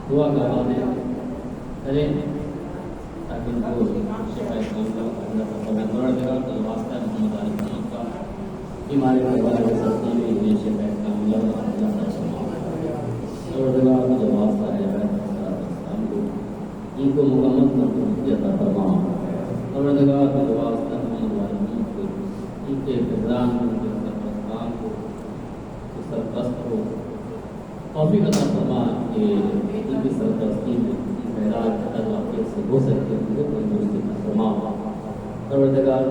دعا کروانے کریں تاکہ ان کو شفایت واسطہ محمد علی محمد کا بیماری کے سستی میں انہیں شفایت کا جو واسطہ ہے ان کو مکمل عطا فرما پروردگار کا جو واسطہ محمد علی محمد کو ان کے فضران ان کے سرپرستان کو سرپرست کو توفیق عطا فرما کہ ان کی سرپرستی میں معراج ہر واقعے سے ہو سکتے ہیں تندرستی کا فرما پروردگار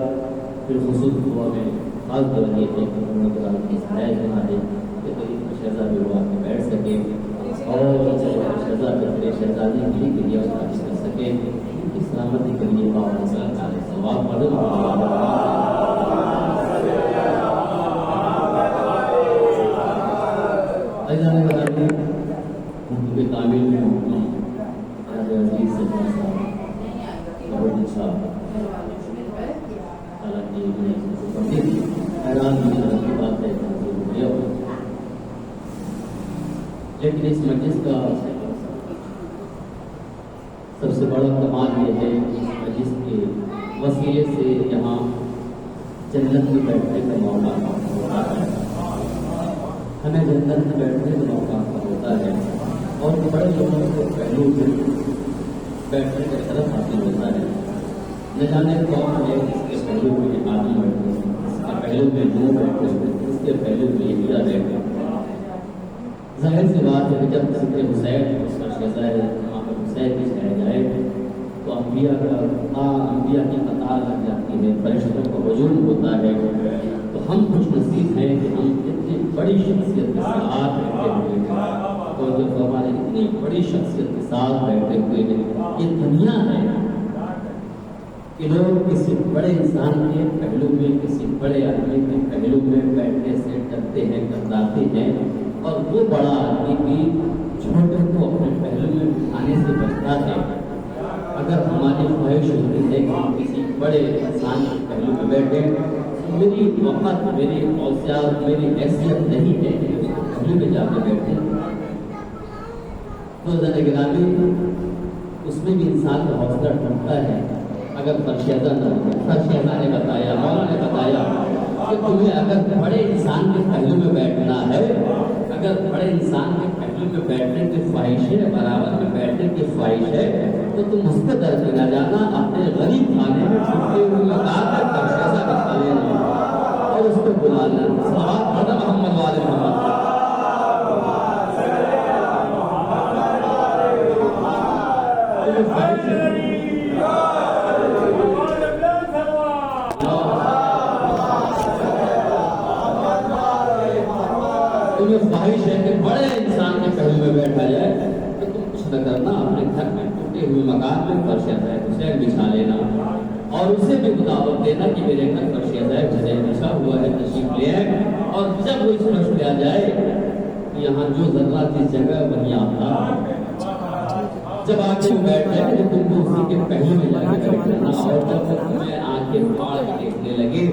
بالخصوص دعا میں خاص طور یہ ہے کہ پروردگار کی ہدایت بنا دے کہ غریب شہزادی ہوا کے بیٹھ سکے اور شہزادی شہزادی کے لیے حاصل کر سکے ان کی سلامتی کے لیے ثواب کی تعمیر میں عزیز سے بات ہے لیکن اس مجلس کا سب سے بڑا کمال یہ ہے کہ اس مجلس کے وسیلے سے یہاں جنت میں بیٹھنے کا موقع ہوتا ہے، ہمیں جنت میں بیٹھنے کا موقع ہوتا ہے اور بڑے لوگوں کو پہلو میں بیٹھنے کا طرف حاصل ہوتا ہے۔ نہ جانے کون ہے اس کے پہلو میں آدمی بیٹھے، اس کے پہلو میں منہ بیٹھے، اس کے پہلو میں یہ بیٹھے۔ ظاہر سی بات ہے کہ جب ذکر حسین اس کا شہزادہ امام حسین کی کہا جائے تو انبیاء کی قطار لگ جاتی ہے، فرشتوں کا ہجوم ہوتا ہے۔ تو ہم خوش نصیب ہیں کہ ہم اتنی بڑی شخصیت کے ساتھ بیٹھے ہوئے ہیں، اور جو ہمارے اتنی بڑی شخصیت کے ساتھ بیٹھے ہوئے ہیں۔ یہ دنیا ہے کہ لوگ کسی بڑے انسان کے پہلو میں، کسی بڑے آدمی کے پہلو میں بیٹھنے سے ڈرتے ہیں، کتراتے ہیں، اور وہ بڑا آدمی بھی چھوٹے کو اپنے پہلو میں بٹھانے سے بچتا ہے۔ اگر ہماری خواہش ہوتی ہے کہ ہم کسی بڑے انسان کے پہلو میں بیٹھیں، میری وقت، میری اوصاف، میری حیثیت نہیں ہے کہ اس کے پہلو میں جا کے بیٹھیں۔ تو ذرا گرامی اس میں بھی انسان کا حوصلہ ٹوٹتا ہے اگر فرشیدہ نہ ہو۔ فرشیدہ نے بتایا، مولا نے بتایا کہ تمہیں اگر بڑے انسان کے پہلو میں بیٹھنا ہے، اگر بڑے انسان کے پہلو میں بیٹھنے کی خواہش ہے، برابر میں بیٹھنے کی خواہش ہے، تو تم اس کے درد میں نہ جانا، اپنے غریب خانے میں چھٹے ہوئے لگا کر فرشیدہ بتا لینا اور اس کو بلا لینا۔ صلوات پڑھنا محمد والے محمد۔ تمہیں خواہش ہے کہ بڑے انسان کے پہلو میں بیٹھا جائے تو تم کچھ نہ کرنا، اپنے گھر میں ٹوٹے ہوئے مکان میں فرشیدہ حسین بچھا لینا اور اسے بھی دعوت دینا کہ میرے گھر فرشیدہ حسین بچھا ہوا ہے، تشریف لے آئے۔ اور جب وہ اس فرش پہ آ جائے کہ یہاں جو ذرہ جس جگہ وہیں آتا، جب آ کے بیٹھ جائے تو تم کو اسی کے پہلو میں جا کے بیٹھنا، اور جب تمہیں آنکھیں پھاڑ کے دیکھنے لگے،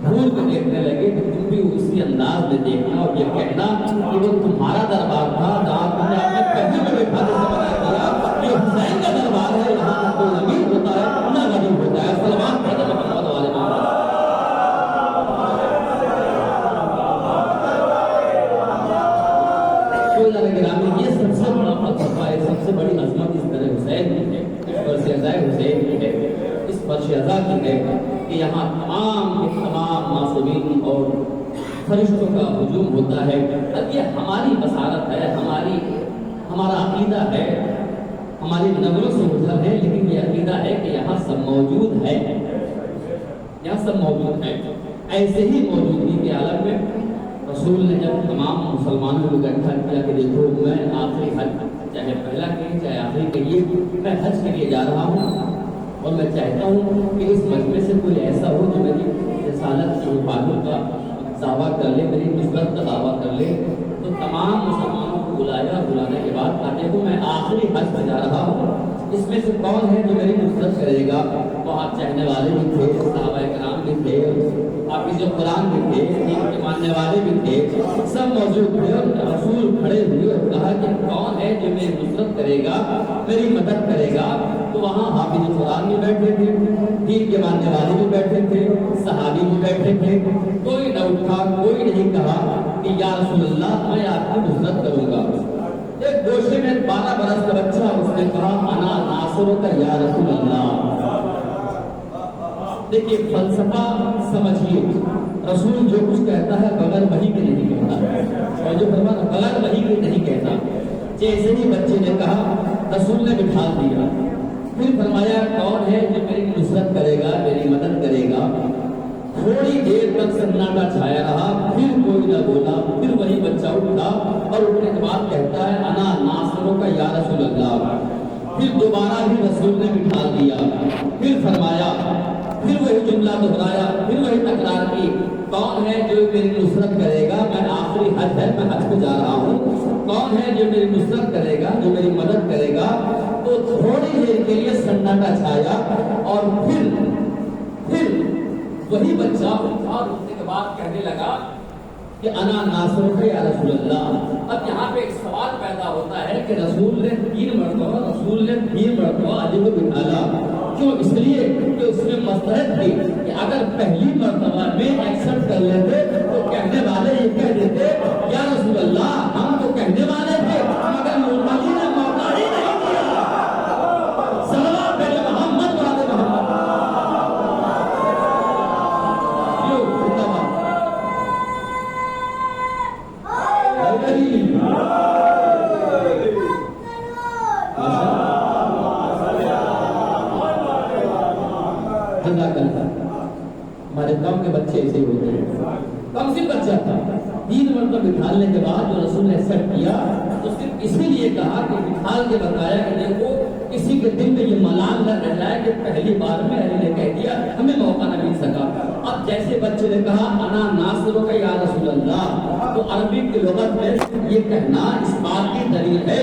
بھول کے دیکھنے لگے، تو تم بھی اسی انداز میں دیکھنا اور یہ کہنا کہ وہ تمہارا دربار تھا جہاں تم نے اپنے پہلو میں بٹھانے سے منع کیا، یہ حسین کا دربار ہے، یہاں نہ کوئی امیر ہوتا ہے نہ غریب ہوتا ہے۔ سلمان پڑھنا محمد والے محمد۔ یہ سب سے بڑا فلسفہ ہے، سب سے بڑی عظمت اس طرح حسین کی ہے، اس پر شہزادہ حسین کی ہے، اس پر شہزادہ کی ہے کہ یہاں تمام کے تمام معصومین اور فرشتوں کا ہجوم ہوتا ہے۔ اب یہ ہماری بصارت ہے، ہمارا عقیدہ ہے، ہماری نظروں سے گزر ہے، لیکن یہ عقیدہ ہے کہ یہاں سب موجود ہے، یہاں سب موجود ہے۔ ایسے ہی موجودگی کے عالم میں رسول نے جب تمام مسلمانوں کو اکٹھا کیا کہ دیکھو میں آخری حج، چاہے پہلا کہیں چاہے آخری کہیے، میں حج کے لیے جا رہا ہوں اور میں چاہتا ہوں کہ اس مجمع سے کوئی ایسا ہو جو میری رسالت کے پالوں کا دعویٰ کر لے، میری نسبت کا دعویٰ کر لے۔ تو تمام مسلمانوں کو بلایا، بلانے کے بعد بعد کہا دیکھو میں آخری حج پہ جا رہا ہوں، اس میں سے کون ہے جو میری نصرت کرے گا؟ وہاں چاہنے والے بھی تھے، صحابہ کرام بھی تھے، حافظ قرآن بھی تھے، دین کے ماننے والے بھی تھے، سب موجود تھے، اور رسول کھڑے ہوئے اور کہا کہ کون ہے جو میری نصرت کرے گا، میری مدد کرے گا؟ تو وہاں حافظ قرآن بھی بیٹھے تھے، دین کے ماننے والے بھی بیٹھے تھے، صحابی بھی بیٹھے تھے، کوئی نہ اٹھا، کوئی نہیں کہا کہ یا رسول اللہ میں آپ کی نصرت کروں گا۔ ایک گوشے میں 12 برس کا بچہ، اس نے کہا انا ناصرک یا رسول اللہ۔ دیکھیے فلسفہ سمجھیے، رسول جو کچھ کہتا ہے بغیر وحی کے نہیں کہتا، اور جو فرماتا بغیر وحی کے نہیں کہتا۔ جیسے ہی بچے نے کہا رسول نے بٹھا دیا، پھر فرمایا کون ہے جو میری نصرت کرے گا، میری مدد کرے گا؟ تھوڑی دیر تک سناٹا چھایا رہا، پھر کوئی نہ بولا، پھر وہی بچہ اٹھا اور اٹھنے کے بعد کہتا ہے انا ناصرک یا رسول اللہ۔ پھر دوبارہ بھی رسول نے بٹھا دیا، پھر فرمایا، پھر وہی جملہ دہرایا، پھر وہی تکرار کی، کون ہے جو میری نصرت کرے گا؟ میں آخری حج ہے، میں حج پہ جا رہا ہوں، کون ہے جو میری نصرت کرے گا، جو میری مدد کرے گا؟ تو تھوڑی دیر کے لیے سناٹا چھایا، اور پھر وہی بچہ اٹھا، اٹھنے کے بعد کہنے لگا کہ انا ناصرک یا رسول اللہ۔ اب یہاں پہ ایک سوال پیدا ہوتا ہے کہ رسول نے 3 مرتبہ علی کو بٹھایا، کیوں؟ اس لیے کہ اس میں مصلحت تھی کہ اگر پہلی مرتبہ میں ایکسپٹ کر لیتے تو کہنے والے یہ کہہ دیتے یا رسول اللہ، ہم تو کہنے والے تھے مگر علی نے موقع ہی نہیں دیا۔ صلوات علی محمد و آل محمد۔ ہمارے قوم کے بچے ایسے ہی ہوتے ہیں، کم سے بچہ تھا، 3 مرتبہ بٹھالنے کے بعد جو رسول نے ایکسپٹ کیا تو صرف اسی لیے کہا کہ بٹھال کے بتایا کہ دیکھو کسی کے دل میں یہ ملال نہ رہ جائے کہ پہلی بار میں علی نے کہہ دیا، ہمیں موقع نہ مل سکا۔ اب جیسے بچے نے کہا انا ناصرک یا رسول اللہ، تو عربی کی لغت میں یہ کہنا اس بات کی دلیل ہے،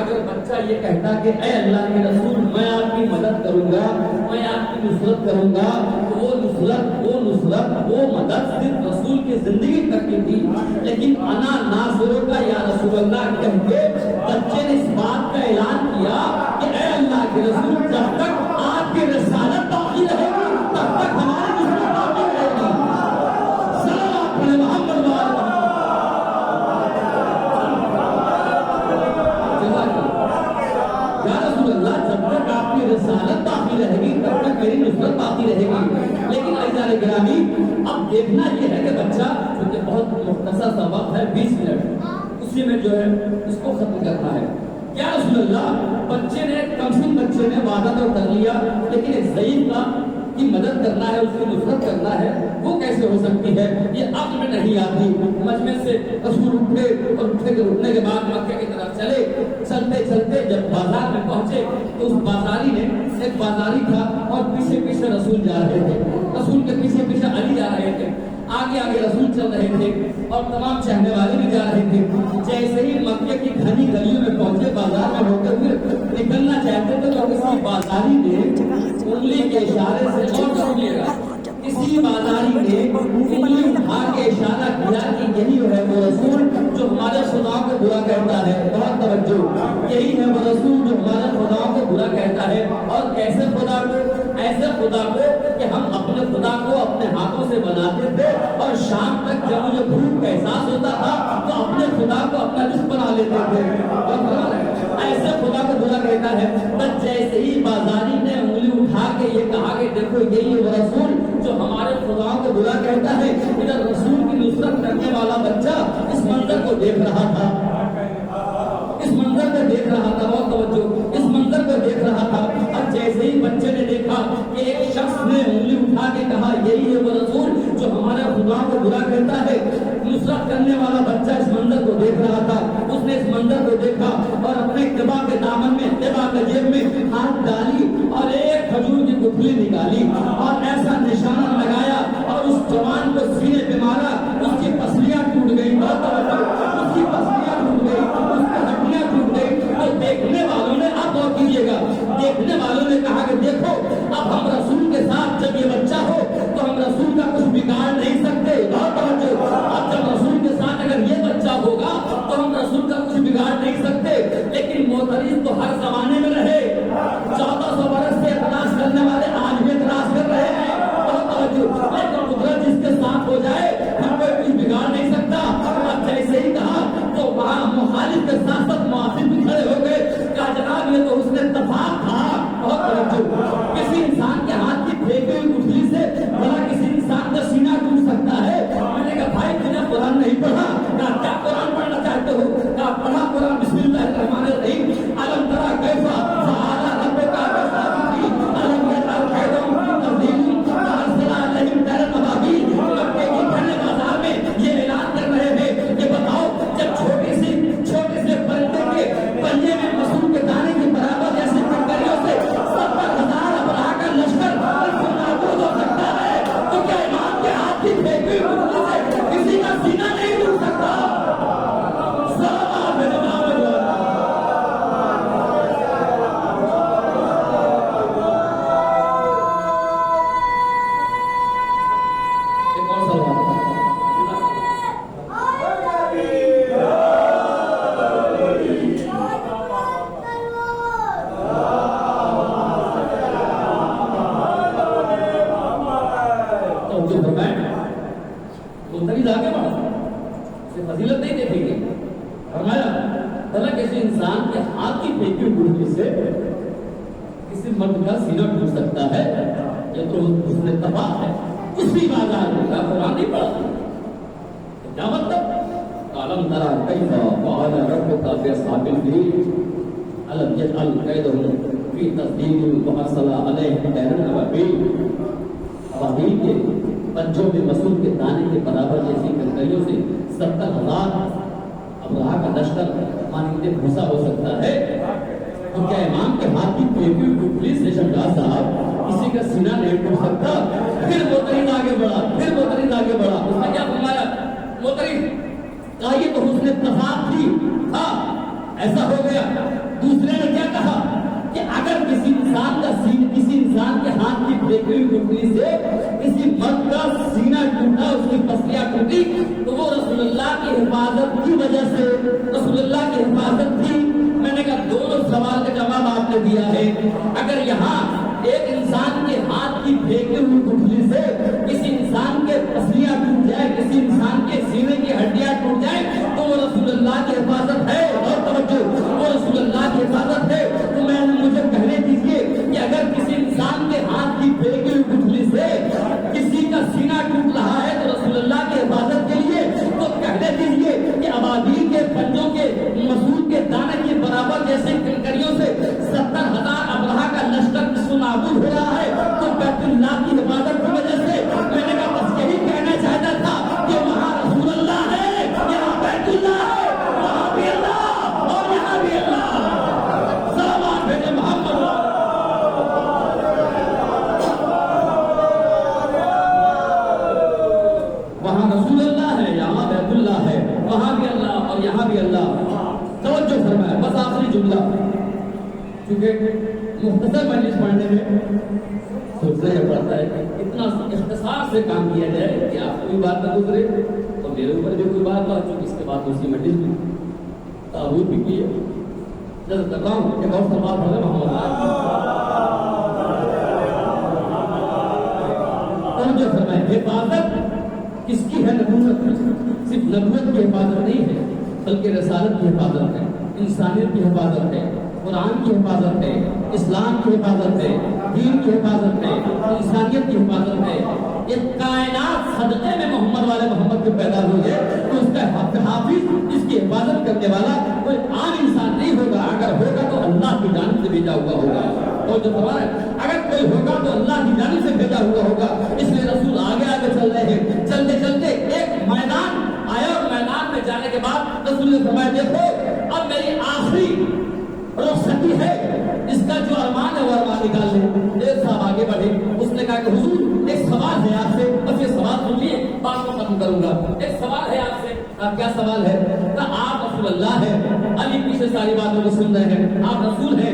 اگر بچہ یہ کہتا کہ اے اللہ کے رسول میں آپ کی مدد کروں گا، میں آپ کی نصرت کروں گا، تو وہ نصرت وہ مدد صرف رسول کی زندگی تک کی تھی، لیکن انا ناصرک یا رسول اللہ کہہ کے بچے نے اس بات کا اعلان کیا کہ اے اللہ کے رسول جب تک آپ کی رسالت باقی رہے گی تب تک ہماری نصرت باقی رہے گی۔ صلوات علی محمد و آل محمد۔ یا رسول اللہ جب تک آپ کی رسالت باقی رہے گی تب تک میری نصرت باقی رہے گی۔ لیکن عزیزان گرامی اب دیکھنا یہ ہے کہ بچہ چونکہ بہت مختصر سا وقت ہے 20 منٹ، اسی میں جو ہے اس کو ختم کرنا ہے۔ یا رسول اللہ بچے نے کمسن بچے نے وعدہ تو کر لیا، لیکن ایک ضعیف کا کی مدد کرنا ہے، اس کی نصرت کرنا ہے، وہ کیسے ہو سکتی ہے؟ یہ عقل میں نہیں آتی۔ مجمع سے رسول اٹھے اور اٹھنے کے بعد مکہ کی طرف چلتے جب بازار میں پہنچے تو اس بازاری نے، ایک بازاری تھا اور پیچھے رسول جا رہے تھے، رسول کے پیچھے علی جا رہے تھے، آگے رسول چل رہے تھے اور تمام چاہنے والے بھی جا رہے تھے۔ جیسے ہی مکے کی گھنی گلیوں میں پہنچے، بازار میں ہوتے ہوئے نکلنا چاہتے تھے تو کسی بازاری نے انگلی کے اشارے سے اور سنیے گا، کسی بازاری نے انگلی اٹھا کے اشارہ کیا کہ یہی ہے وہ رسول جو ہمارے خداؤں کو برا کہتا ہے۔ بہت توجہ، یہی ہے وہ رسول جو ہمارے خداؤں کو برا کہتا ہے۔ اور کیسے خدا کو؟ ایسے خدا کو کہ ہم اپنے خدا کو اپنے ہاتھوں سے بناتے تھے اور شام تک جب مجھے بھوک کا احساس ہوتا تھا تو اپنے خدا کو اپنا رزق بنا لیتے تھے۔ ایسے خدا کو برا کہتا ہے۔ بس جیسے ہی بازاری نے انگلی اٹھا کے یہ کہا کہ دیکھو یہی وہ رسول جو ہمارے خداؤں کو برا کہتا ہے، ادھر رسول کی نصرت کرنے والا بچہ اس منظر کو دیکھ رہا تھا، اس منظر کو دیکھ رہا تھا، بہت توجہ، اس منظر کو دیکھ رہا تھا۔ اور جیسے ہی بچے نے دیکھا کہ ایک شخص نے انگلی اٹھا کے کہا یہی ہے وہ رسول جو ہمارے خداؤں کو برا کہتا ہے، نصرت کرنے والا بچہ اس منظر کو دیکھ رہا تھا۔ اس نے اس منظر کو دیکھا اور اپنے قبا کے دامن میں، قبا کے جیب میں ہاتھ ڈالی اور ایک کھجور کی گٹھلی نکالی اور ایسا نشانہ لگایا اور اس جوان کو سینے پہ مارا، اس کی پسلیاں ٹوٹ گئی، اس کی پسلیاں ٹوٹ گئی، اس کی ہڈیاں ٹوٹ گئی دیکھنے والوں نے کہا کہ دیکھو اب ہم رسول کے ساتھ جب یہ بچہ ہو تو ہم رسول کا کچھ بگاڑ نہیں سکتے. اب جب رسول کے ساتھ اگر یہ بچہ ہوگا تو ہم رسول کا کچھ بگاڑ نہیں سکتے. لیکن معترض تو ہر زمانے میں رہے. 1400 برس سے اعتراض کرنے والے آج بھی اعتراض کر رہے ہیں. لیکن قدرت جس کے ساتھ ہو جائے ہم کوئی کچھ بگاڑ نہیں سکتا. اب جیسے ہی کہا تو وہاں مخالف کے ساتھ ساتھ معافی بھی کھڑے ہو گئے. کہا جناب یہ تو اس نے اتفاق تھا. کسی انسان کے ہاتھ کی پھینکی ہوئی گٹھلی سے بڑا کسی انسان کا سینہ ٹوٹ سکتا ہے. میں نے کہا بھائی تم نے قرآن نہیں پڑھا. کہا کیا قرآن پڑھنا چاہتے ہو؟ کہا پڑھا قرآن. بسم اللہ الرحمن الرحیم. علم ترى کیف فعل ربک بأصحاب الفیل الم یجعل کیدہم فی تضلیل وارسل علیہم طیرا ابابیل. مکے کی کھلے بازار میں یہ اعلان کر رہے ہیں کہ بتاؤ جب چھوٹے سے پرندے کے پنجے میں مسور کے دانے کے برابر جیسے کنکریوں سے 70,000 ابرہا کا لشکر نابود ہو سکتا ہے تو کیا امام کے ہاتھ کی پھینکی ہوئی گٹھلی سے کسی کا سینہ نہیں ٹوٹ سکتا؟ فضیلت نہیں دیکھیں گے. فرمایا بھلا کسی انسان کے ہاتھ کی پھینکی ہوئی گٹھلی سے کسی مرد کا سینہ ٹوٹ سکتا ہے؟ یہ تو اس نے اتفاق ہے. اسی بازار میں قرآن نہیں پڑھا. کیا مطلب؟ علم ترى کیف فعل ربک بأصحاب الفیل الم یجعل کیدہم فی تضلیل وارسل علیہم طیرا ابابیل. ابابیل کے پنجوں میں مسور کے دانے کے برابر جیسی کنکریوں سے 70,000 ابرہا کا لشکر مانندے بھوسا ہو سکتا ہے تو کیا امام کے ہاتھ کی پھینکی ہوئی گٹھلی سے شمشاد صاحب کسی کا سینہ نہیں ٹوٹ سکتا؟ پھر معترض آگے بڑھا. اس نے کیا فرمایا؟ معترض کہا یہ تو حسن اتفاق تھی. ایسا ہو گیا. دوسرے نے کیا کہا کہ اگر کسی انسان کے ہاتھ کی پھینکی ہوئی گٹھلی سے کسی مرد کا سینہ ٹوٹا, اس کی پسلیاں ٹوٹی تو وہ رسول اللہ کی حفاظت کی وجہ سے رسول اللہ کی حفاظت تھی. میں نے کہا دونوں سوال کا جواب آپ نے دیا ہے. اگر یہاں ایک انسان کے ہاتھ کی پھینکی ہوئی گٹھلی سے کسی انسان کے پسلیاں ٹوٹ جائے, کسی انسان کے سینے کی ہڈیاں ٹوٹ جائیں تو وہ رسول اللہ کی حفاظت ہے. اور توجہ, وہ رسول اللہ کی حفاظت ہے. تو میں نے مجھے کہنے دیجیے کہ اگر کسی انسان کے ہاتھ کی پھینکی ہوئی گٹھلی سے کسی کا سینہ ٹوٹ رہا ہے تو رسول اللہ کی حفاظت کے لیے تو کہنے دیجیے کہ ابابیل کے پنجوں کے مسور کے دانے کے برابر جیسے کنکریوں سے 70,000 ابرہا کا لشکر نابود ہو رہا ہے تو بیت اللہ کی حفاظت کی وجہ سے. میں نے کہا بس یہی کہنا چاہتا تھا کہ وہاں رسول اللہ ہے, یہاں بیت اللہ ہے, وہاں بھی اللہ اور یہاں بھی اللہ. سلام بھیجے محمد. وہاں رسول اللہ ہے, یہاں بیت اللہ ہے, وہاں بھی اللہ اور یہاں بھی اللہ. توجہ فرمائے. بس آخری جملہ, کیونکہ مختصر مجلس پڑھنے میں سوچنا یہ پڑتا ہے کہ اتنا اختصار سے کام کیا جائے کہ آپ کو بھی بات نہ گزرے اور میرے اوپر بھی کوئی بات نہ, چونکہ اس کے بعد دوسری مجلس بھی تعارف بھی کی ہے. جلد کر رہا ہوں کہ اور سوال ہو رہے محمد حفاظت کس کی ہے؟ نبوت. صرف نبوت کی حفاظت نہیں ہے بلکہ رسالت کی حفاظت ہے, انسانیت کی حفاظت ہے, قرآن کی حفاظت ہے, اسلام کی حفاظت ہے, دین کی حفاظت ہے, انسانیت کی حفاظت ہے. یہ کائنات صدقے میں محمد والے محمد کے پیدا ہوئی ہے تو اس کا حافظ, اس کی حفاظت کرنے والا کوئی عام انسان نہیں ہوگا. اگر ہوگا تو اللہ کی جانب سے بھیجا ہوا ہوگا. اور جو ہمارا اگر کوئی ہوگا تو اللہ کی جانب سے بھیجا ہوا ہوگا. اس لیے رسول آگے آگے چل رہے ہیں. چلتے چلتے ایک میدان آیا اور میدان میں جانے کے بعد رسول نے فرمایا دیکھو اب میری آخری رخصتی ہے, اس کا جو ارمان ہے وہ ارمان نکال لیں. ایک صاحب آگے بڑھے, اس نے کہا کہ حضور ایک سوال ہے آپ سے, بس یہ سوال سن لیے بات کو ختم کروں گا. ایک سوال ہے آپ سے. کیا سوال ہے؟ آپ رسول اللہ ہے, علی پیچھے ساری باتوں کو سن رہے ہیں, آپ رسول ہیں,